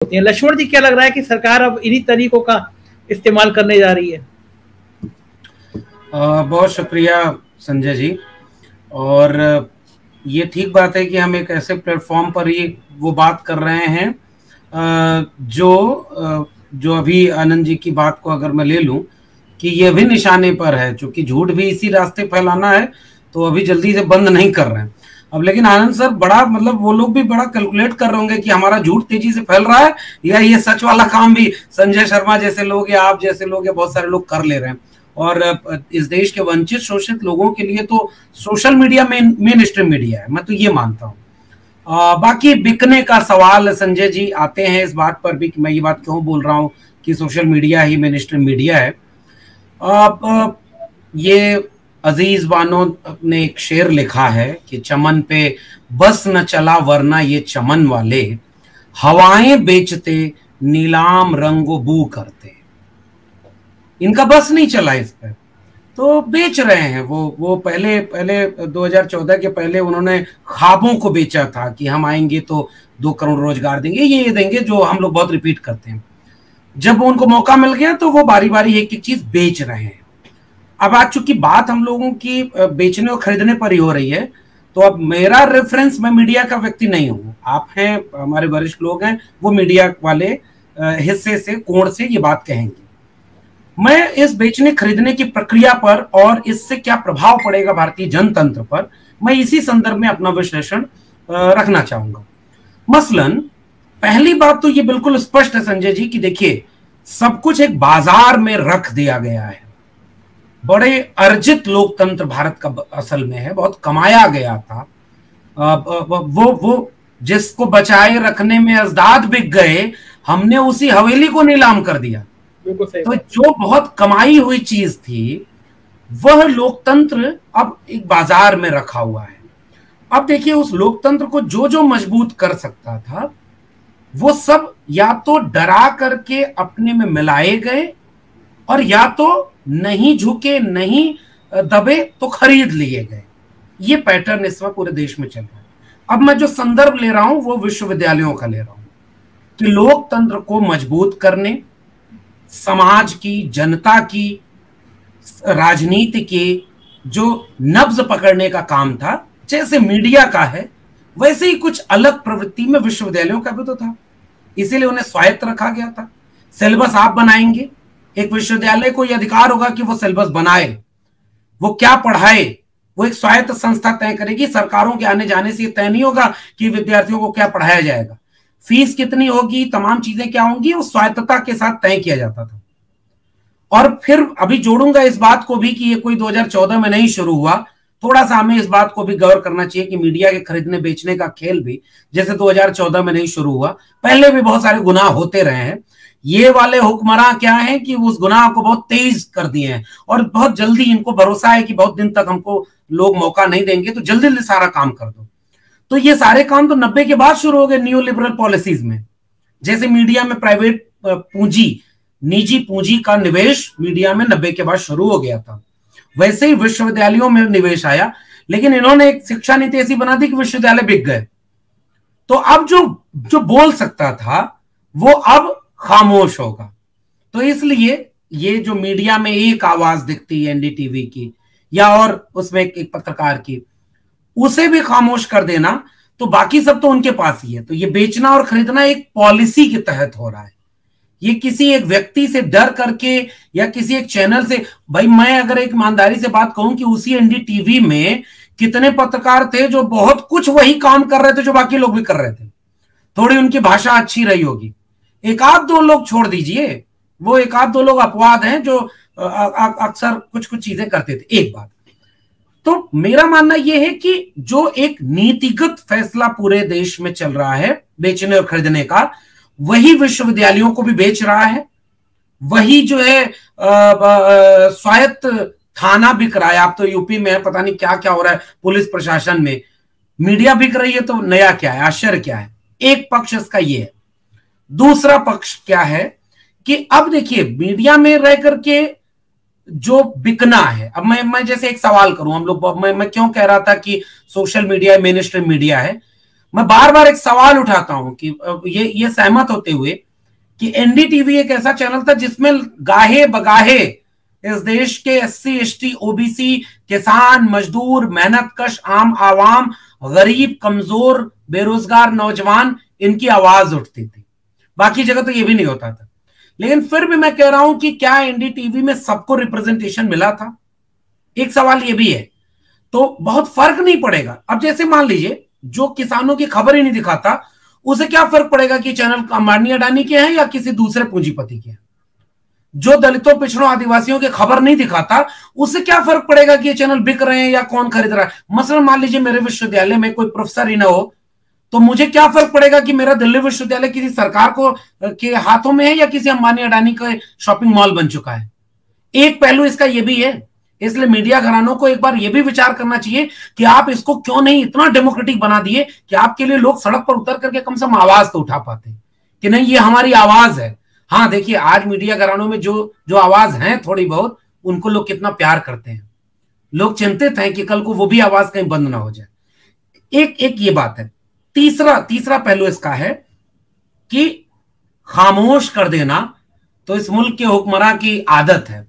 होती है। लक्ष्मण जी, क्या लग रहा है कि सरकार अब इन्हीं तरीकों का इस्तेमाल करने जा रही है? बहुत शुक्रिया संजय जी। और ये ठीक बात है कि हम एक ऐसे प्लेटफॉर्म पर ही वो बात कर रहे हैं जो अभी आनंद जी की बात को अगर मैं ले लूं कि ये भी निशाने पर है, क्योंकि झूठ भी इसी रास्ते फैलाना है, तो अभी जल्दी से बंद नहीं कर रहे हैं। अब लेकिन आनंद सर बड़ा मतलब वो लोग भी बड़ा कैलकुलेट कर रहे होंगे कि हमारा झूठ तेजी से फैल रहा है या ये सच वाला काम भी संजय शर्मा जैसे लोग या आप जैसे लोग या बहुत सारे लोग कर ले रहे हैं। और इस देश के वंचित शोषित लोगों के लिए तो social media main stream media है, मैं तो ये मानता हूँ। बाकी बिकने का सवाल संजय जी आते हैं इस बात पर भी कि मैं ये बात क्यों बोल रहा हूँ कि सोशल मीडिया ही मेन स्ट्रीम मीडिया है। ये अजीज बानो ने एक शेर लिखा है कि चमन पे बस न चला वरना ये चमन वाले हवाएं बेचते नीलाम रंगो बू करते। इनका बस नहीं चला इस पर, तो बेच रहे हैं। वो पहले 2014 के पहले उन्होंने ख्वाबों को बेचा था कि हम आएंगे तो 2 करोड़ रोजगार देंगे, ये देंगे, जो हम लोग बहुत रिपीट करते हैं। जब उनको मौका मिल गया तो वो बारी बारी एक एक चीज बेच रहे हैं। अब आज चूंकि बात हम लोगों की बेचने और खरीदने पर ही हो रही है, तो अब मेरा रेफरेंस, मैं मीडिया का व्यक्ति नहीं हूं, आप हैं, हमारे वरिष्ठ लोग हैं, वो मीडिया वाले हिस्से से कोण से ये बात कहेंगे। मैं इस बेचने खरीदने की प्रक्रिया पर और इससे क्या प्रभाव पड़ेगा भारतीय जनतंत्र पर, मैं इसी संदर्भ में अपना विश्लेषण रखना चाहूंगा। मसलन पहली बात तो ये बिल्कुल स्पष्ट है संजय जी कि देखिए, सब कुछ एक बाजार में रख दिया गया है। बड़े अर्जित लोकतंत्र भारत का असल में है, बहुत कमाया गया था। वो जिसको बचाए रखने में अजदाद बिक गए, हमने उसी हवेली को नीलाम कर दिया। तो जो बहुत कमाई हुई चीज थी वह लोकतंत्र अब एक बाजार में रखा हुआ है। अब देखिए, उस लोकतंत्र को जो जो मजबूत कर सकता था वो सब या तो डरा करके अपने में मिलाए गए और या तो नहीं झुके, नहीं दबे तो खरीद लिए गए। ये पैटर्न इस वक्त पूरे देश में चल रहा है। अब मैं जो संदर्भ ले रहा हूं वो विश्वविद्यालयों का ले रहा हूं कि लोकतंत्र को मजबूत करने, समाज की, जनता की, राजनीति के जो नब्ज पकड़ने का काम था, जैसे मीडिया का है वैसे ही कुछ अलग प्रवृत्ति में विश्वविद्यालयों का भी तो था। इसीलिए उन्हें स्वायत्त रखा गया था। सिलेबस आप बनाएंगे, एक विश्वविद्यालय को यह अधिकार होगा कि वो सिलेबस बनाए, वो क्या पढ़ाए, वो एक स्वायत्त संस्था तय करेगी। सरकारों के आने जाने से तय नहीं होगा कि विद्यार्थियों को क्या पढ़ाया जाएगा, फीस कितनी होगी, तमाम चीजें क्या होंगी, वो स्वायत्तता के साथ तय किया जाता था। और फिर अभी जोड़ूंगा इस बात को भी कि ये कोई 2014 में नहीं शुरू हुआ। थोड़ा सा हमें इस बात को भी गौर करना चाहिए कि मीडिया के खरीदने बेचने का खेल भी जैसे 2014 में नहीं शुरू हुआ, पहले भी बहुत सारे गुनाह होते रहे हैं। ये वाले हुक्मरान क्या है कि उस गुनाह को बहुत तेज कर दिए हैं और बहुत जल्दी इनको भरोसा है कि बहुत दिन तक हमको लोग मौका नहीं देंगे, तो जल्दी जल्दी सारा काम कर दो। तो ये सारे काम तो 90 के बाद शुरू हो गए न्यू लिबरल पॉलिसीज में। जैसे मीडिया में प्राइवेट पूंजी, निजी पूंजी का निवेश मीडिया में 90 के बाद शुरू हो गया था, वैसे ही विश्वविद्यालयों में निवेश आया। लेकिन इन्होंने एक शिक्षा नीति ऐसी बना दी कि विश्वविद्यालय बिक गए। तो अब जो बोल सकता था वो अब खामोश होगा। तो इसलिए ये जो मीडिया में एक आवाज दिखती है एनडीटीवी की या और उसमें एक पत्रकार की, उसे भी खामोश कर देना, तो बाकी सब तो उनके पास ही है। तो ये बेचना और खरीदना एक पॉलिसी के तहत हो रहा है। ये किसी एक व्यक्ति से डर करके या किसी एक चैनल से, भाई मैं अगर एक ईमानदारी से बात कहूं कि उसी एनडीटीवी में कितने पत्रकार थे जो बहुत कुछ वही काम कर रहे थे जो बाकी लोग भी कर रहे थे। थोड़ी उनकी भाषा अच्छी रही होगी, एक आध दो लोग छोड़ दीजिए, वो एक आध दो लोग अपवाद हैं जो अक्सर कुछ कुछ चीजें करते थे। एक बात तो मेरा मानना यह है कि जो एक नीतिगत फैसला पूरे देश में चल रहा है बेचने और खरीदने का, वही विश्वविद्यालयों को भी बेच रहा है। वही जो है स्वायत्त थाना बिक रहा है। आप तो यूपी में है, पता नहीं क्या क्या हो रहा है पुलिस प्रशासन में, मीडिया बिक रही है, तो नया क्या है, आश्चर्य क्या है। एक पक्ष इसका ये है। दूसरा पक्ष क्या है कि अब देखिए मीडिया में रह करके जो बिकना है, अब मैं जैसे एक सवाल करूं, हम लोग, मैं क्यों कह रहा था कि social media main stream media है। मैं बार बार एक सवाल उठाता हूं कि ये सहमत होते हुए कि एनडीटीवी एक ऐसा चैनल था जिसमें गाहे बगाहे इस देश के एससी एसटी ओबीसी किसान मजदूर मेहनतकश आम आवाम गरीब कमजोर बेरोजगार नौजवान इनकी आवाज उठती थी। बाकी जगह तो ये भी नहीं होता था। लेकिन फिर भी मैं कह रहा हूं कि क्या एनडीटीवी में सबको रिप्रेजेंटेशन मिला था? एक सवाल ये भी है। तो बहुत फर्क नहीं पड़ेगा। अब जैसे मान लीजिए जो किसानों की खबर ही नहीं दिखाता, उसे क्या फर्क पड़ेगा कि चैनल अंबानी अडानी के हैं या किसी दूसरे पूंजीपति के हैं? जो दलितों पिछड़ों आदिवासियों की खबर नहीं दिखाता, उसे क्या फर्क पड़ेगा कि ये चैनल बिक रहे हैं या कौन खरीद रहा है? मसलन मान लीजिए मेरे विश्वविद्यालय में कोई प्रोफेसर ही ना हो, तो मुझे क्या फर्क पड़ेगा कि मेरा दिल्ली विश्वविद्यालय किसी सरकार को के हाथों में है या किसी अंबानी अडानी का शॉपिंग मॉल बन चुका है? एक पहलू इसका यह भी है। इसलिए मीडिया घरानों को एक बार यह भी विचार करना चाहिए कि आप इसको क्यों नहीं इतना डेमोक्रेटिक बना दिए कि आपके लिए लोग सड़क पर उतर करके कम से कम आवाज तो उठा पाते कि नहीं ये हमारी आवाज है। हाँ देखिए, आज मीडिया घरानों में जो आवाज है थोड़ी बहुत, उनको लोग कितना प्यार करते हैं। लोग चिंतित हैं कि कल को वो भी आवाज कहीं बंद ना हो जाए। एक ये बात है। तीसरा पहलू इसका है कि खामोश कर देना तो इस मुल्क के हुक्मरां की आदत है।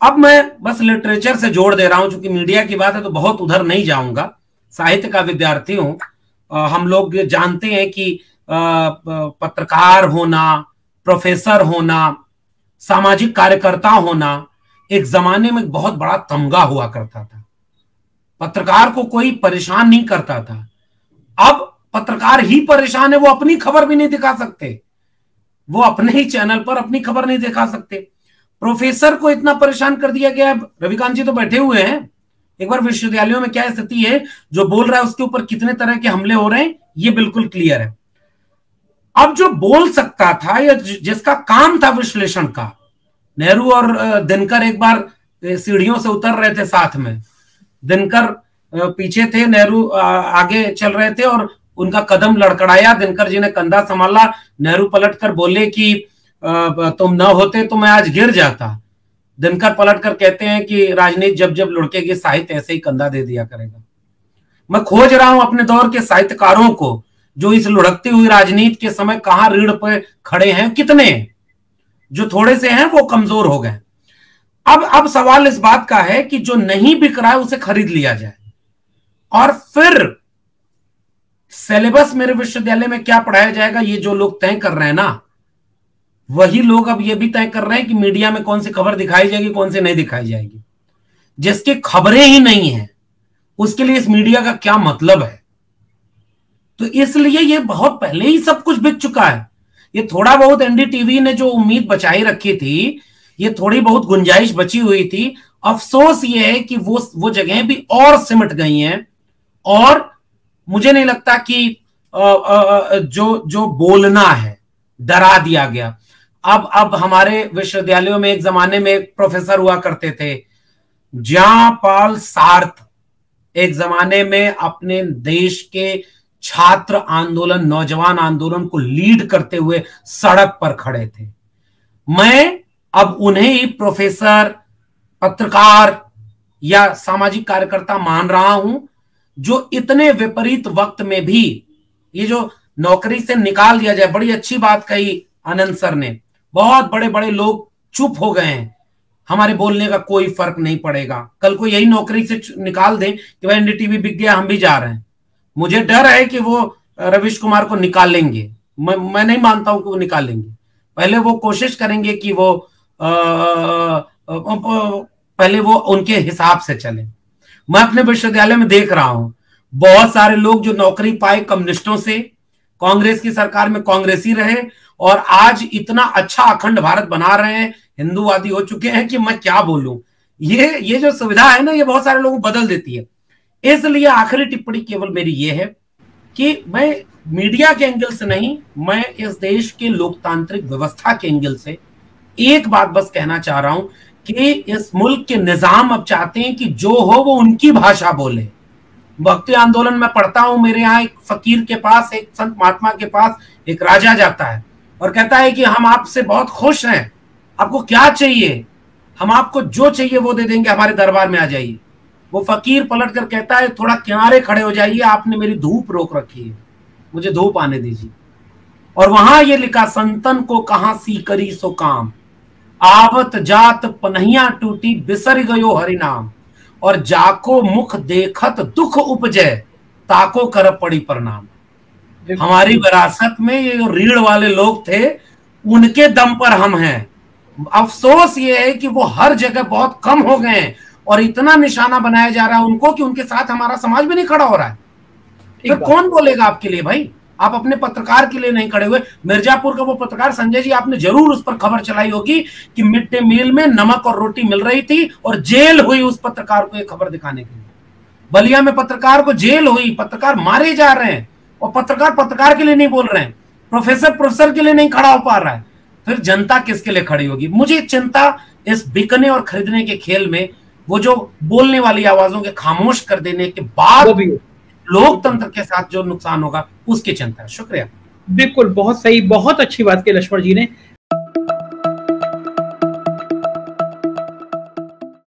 अब मैं बस लिटरेचर से जोड़ दे रहा हूं, चूंकि मीडिया की बात है तो बहुत उधर नहीं जाऊंगा। साहित्य का विद्यार्थी हूं। हम लोग जानते हैं कि पत्रकार होना, प्रोफेसर होना, सामाजिक कार्यकर्ता होना एक जमाने में बहुत बड़ा तमगा हुआ करता था। पत्रकार को कोई परेशान नहीं करता था। अब पत्रकार ही परेशान है, वो अपनी खबर भी नहीं दिखा सकते, वो अपने ही चैनल पर अपनी खबर नहीं दिखा सकते। प्रोफेसर को इतना परेशान कर दिया गया। रविकांत जी तो बैठे हुए हैं। एक बार विश्वविद्यालयों में क्या स्थिति है, जो बोल रहा है उसके ऊपर कितने तरह के हमले हो रहे हैं, ये बिल्कुल क्लियर है। अब जो बोल सकता था या जिसका काम था विश्लेषण का, नेहरू और दिनकर एक बार सीढ़ियों से उतर रहे थे साथ में। दिनकर पीछे थे, नेहरू आगे चल रहे थे और उनका कदम लड़खड़ाया। दिनकर जी ने कंधा संभाला। नेहरू पलटकर बोले कि तुम न होते तो मैं आज गिर जाता। दिनकर पलटकर कहते हैं कि राजनीति जब जब लुढ़केगी, साहित्य ऐसे ही कंधा दे दिया करेगा। मैं खोज रहा हूं अपने दौर के साहित्यकारों को जो इस लुढ़कती हुई राजनीति के समय कहां रीढ़ पे खड़े हैं, कितने हैं? जो थोड़े से हैं वो कमजोर हो गए। अब सवाल इस बात का है कि जो नहीं बिक रहा है उसे खरीद लिया जाए। और फिर सिलेबस मेरे विश्वविद्यालय में क्या पढ़ाया जाएगा, ये जो लोग तय कर रहे हैं ना, वही लोग अब ये भी तय कर रहे हैं कि मीडिया में कौन सी खबर दिखाई जाएगी, कौन सी नहीं दिखाई जाएगी। जिसकी खबरें ही नहीं है उसके लिए इस मीडिया का क्या मतलब है? तो इसलिए ये बहुत पहले ही सब कुछ बिक चुका है। ये थोड़ा बहुत एनडीटीवी ने जो उम्मीद बचाई रखी थी, ये थोड़ी बहुत गुंजाइश बची हुई थी। अफसोस ये है कि वो जगहें भी और सिमट गई हैं। और मुझे नहीं लगता कि जो बोलना है डरा दिया गया। अब हमारे विश्वविद्यालयों में एक जमाने में एक प्रोफेसर हुआ करते थे, ज्यां पाल सार्थ, एक जमाने में अपने देश के छात्र आंदोलन, नौजवान आंदोलन को लीड करते हुए सड़क पर खड़े थे। मैं अब उन्हें ही प्रोफेसर, पत्रकार या सामाजिक कार्यकर्ता मान रहा हूं, जो इतने विपरीत वक्त में भी ये जो नौकरी से निकाल दिया जाए, बड़ी अच्छी बात कही आनंद सर ने। बहुत बड़े बड़े लोग चुप हो गए हैं, हमारे बोलने का कोई फर्क नहीं पड़ेगा। कल को यही नौकरी से निकाल दें कि भाई एनडीटीवी बिक गया, हम भी जा रहे हैं। मुझे डर है कि वो रवीश कुमार को निकालेंगे। मैं नहीं मानता हूं कि वो निकालेंगे। पहले वो कोशिश करेंगे कि वो पहले वो उनके हिसाब से चले। मैं अपने विश्वविद्यालय में देख रहा हूं बहुत सारे लोग जो नौकरी पाए कम्युनिस्टों से, कांग्रेस की सरकार में कांग्रेसी रहे और आज इतना अच्छा अखंड भारत बना रहे हैं, हिंदूवादी हो चुके हैं कि मैं क्या बोलूं। ये जो सुविधा है ना, ये बहुत सारे लोगों को बदल देती है। इसलिए आखिरी टिप्पणी केवल मेरी ये है कि मैं मीडिया के एंगल से नहीं, मैं इस देश के लोकतांत्रिक व्यवस्था के एंगल से एक बात बस कहना चाह रहा हूं कि इस मुल्क के निजाम अब चाहते हैं कि जो हो वो उनकी भाषा बोले। भक्ति आंदोलन में पढ़ता हूं, मेरे यहाँ एक फकीर के पास, एक संत महात्मा के पास एक राजा जाता है और कहता है कि हम आपसे बहुत खुश हैं, आपको क्या चाहिए, हम आपको जो चाहिए वो दे देंगे, हमारे दरबार में आ जाइए। वो फकीर पलट कर कहता है थोड़ा किनारे खड़े हो जाइए, आपने मेरी धूप रोक रखी है। मुझे धूप आने दीजिए। और वहां ये लिखा, संतन को कहां सी करी सो काम, आवत जात पनहिया टूटी बिसर गयो हरि नाम, और जाको मुख देखत दुख उपजे, ताको कर पड़ी प्रणाम। हमारी विरासत में ये जो रीढ़ वाले लोग थे, उनके दम पर हम हैं। अफसोस ये है कि वो हर जगह बहुत कम हो गए हैं, और इतना निशाना बनाया जा रहा है उनको कि उनके साथ हमारा समाज भी नहीं खड़ा हो रहा है। फिर कौन बोलेगा आपके लिए भाई? आप अपने पत्रकार के लिए नहीं खड़े हुए। मिर्जापुर का वो पत्रकार संजय जी, आपने जरूर उस पर खबर चलाई होगी कि मिड डे मील में नमक और रोटी मिल रही थी और जेल हुई उस पत्रकार को ये खबर दिखाने के लिए। बलिया में पत्रकार को जेल हुई, पत्रकार मारे जा रहे हैं, और पत्रकार के लिए नहीं बोल रहे हैं, प्रोफेसर के लिए नहीं खड़ा हो पा रहा है। फिर जनता किसके लिए खड़ी होगी? मुझे चिंता इस बिकने और खरीदने के खेल में, वो जो बोलने वाली आवाजों के खामोश कर देने के बाद लोकतंत्र के साथ जो नुकसान होगा, उसकी चिंता है। शुक्रिया। बिल्कुल, बहुत सही, बहुत अच्छी बात की लक्ष्मण जी ने।